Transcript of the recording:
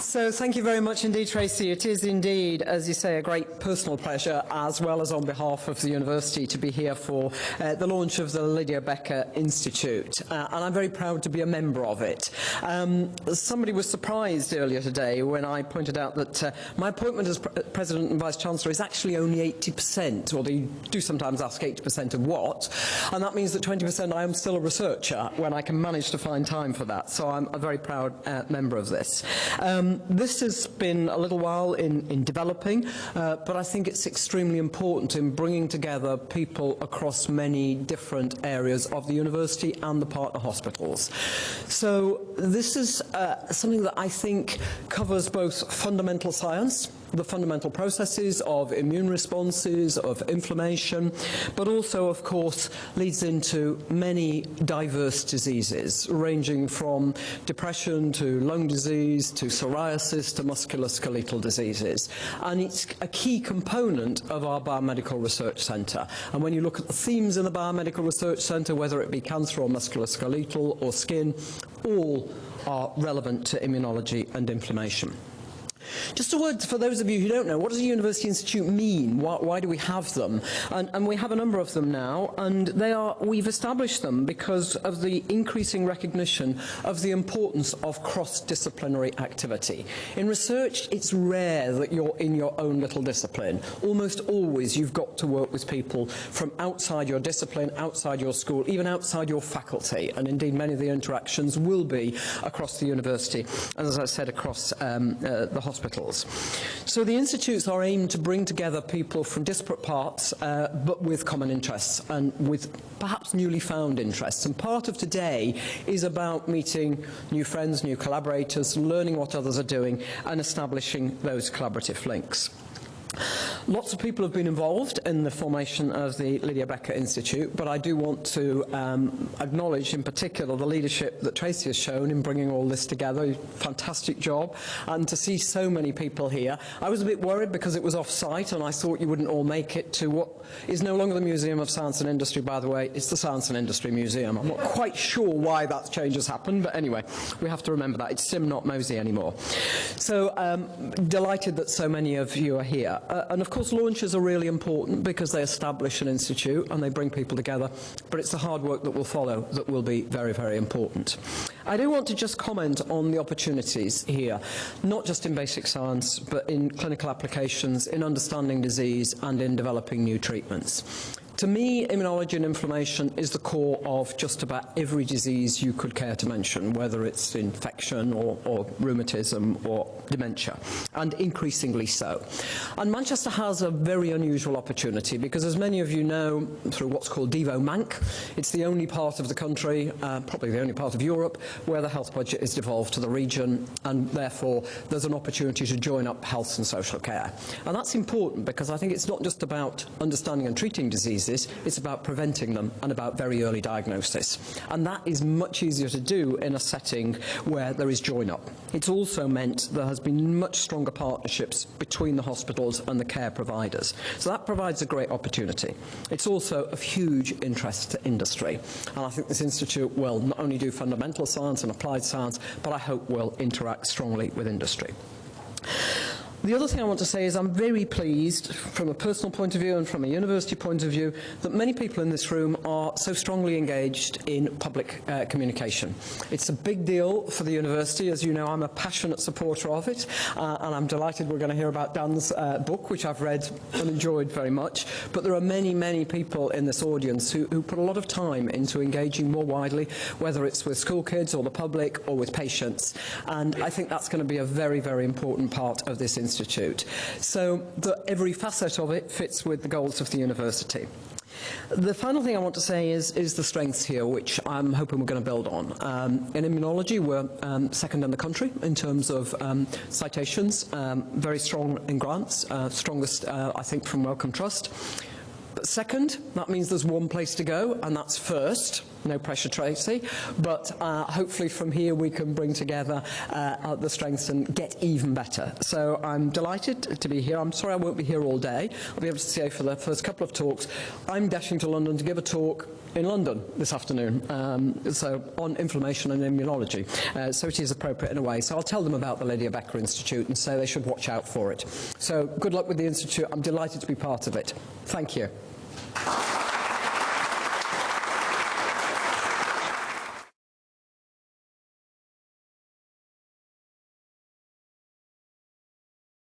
So thank you very much indeed, Tracy. It is indeed, as you say, a great personal pleasure, as well as on behalf of the university, to be here for the launch of the Lydia Becker Institute. And I'm very proud to be a member of it. Somebody was surprised earlier today when I pointed out that my appointment as President and Vice-Chancellor is actually only 80%, or they do sometimes ask 80% of what, and that means that 20% I am still a researcher when I can manage to find time for that. So I'm a very proud member of this. This has been a little while in developing, but I think it's extremely important in bringing together people across many different areas of the university and the partner hospitals. So this is something that I think covers both fundamental science, the fundamental processes of immune responses, of inflammation, but also, of course, leads into many diverse diseases, ranging from depression to lung disease to psoriasis to musculoskeletal diseases. And it's a key component of our Biomedical Research Centre. And when you look at the themes in the Biomedical Research Centre, whether it be cancer or musculoskeletal or skin, all are relevant to immunology and inflammation. Just a word for those of you who don't know, what does a university institute mean? Why do we have them? And we have a number of them now, and we've established them because of the increasing recognition of the importance of cross-disciplinary activity. In research, it's rare that you're in your own little discipline. Almost always you've got to work with people from outside your discipline, outside your school, even outside your faculty, and indeed many of the interactions will be across the university, and as I said, across the hospitals. So the institutes are aimed to bring together people from disparate parts, but with common interests and with perhaps newly found interests. And part of today is about meeting new friends, new collaborators, learning what others are doing, and establishing those collaborative links. Lots of people have been involved in the formation of the Lydia Becker Institute, but I do want to acknowledge in particular the leadership that Tracy has shown in bringing all this together. Fantastic job. And to see so many people here. I was a bit worried because it was off-site and I thought you wouldn't all make it to what is no longer the Museum of Science and Industry, by the way. It's the Science and Industry Museum. I'm not quite sure why that change has happened, but anyway, we have to remember that. It's Sim, not Mosey anymore. So delighted that so many of you are here. And of course, launches are really important because they establish an institute and they bring people together, but it's the hard work that will follow that will be very, very important. I do want to just comment on the opportunities here, not just in basic science, but in clinical applications, in understanding disease and in developing new treatments. To me, immunology and inflammation is the core of just about every disease you could care to mention, whether it's infection or rheumatism or dementia, and increasingly so. And Manchester has a very unusual opportunity because, as many of you know, through what's called DEVO-MANC, it's the only part of the country, probably the only part of Europe, where the health budget is devolved to the region, and therefore there's an opportunity to join up health and social care. And that's important because I think it's not just about understanding and treating diseases, it's about preventing them and about very early diagnosis. And that is much easier to do in a setting where there is join-up. It's also meant there has been much stronger partnerships between the hospitals and the care providers. So that provides a great opportunity. It's also of huge interest to industry. And I think this institute will not only do fundamental science and applied science, but I hope will interact strongly with industry. The other thing I want to say is I'm very pleased from a personal point of view and from a university point of view that many people in this room are so strongly engaged in public communication. It's a big deal for the university. As you know, I'm a passionate supporter of it, and I'm delighted we're going to hear about Dan's book, which I've read and enjoyed very much. But there are many, many people in this audience who put a lot of time into engaging more widely, whether it's with school kids or the public or with patients. And I think that's going to be a very, very important part of this institute. So that every facet of it fits with the goals of the university. The final thing I want to say is the strengths here, which I'm hoping we're going to build on. In immunology, we're second in the country in terms of citations, very strong in grants, strongest, I think, from Wellcome Trust. But second, that means there's one place to go, and that's first. No pressure, Tracy, but hopefully from here we can bring together the strengths and get even better. So I'm delighted to be here. I'm sorry I won't be here all day. I'll be able to stay for the first couple of talks. I'm dashing to London to give a talk in London this afternoon, so on inflammation and immunology. So it is appropriate in a way. So I'll tell them about the Lydia Becker Institute and say they should watch out for it. So good luck with the Institute. I'm delighted to be part of it. Thank you.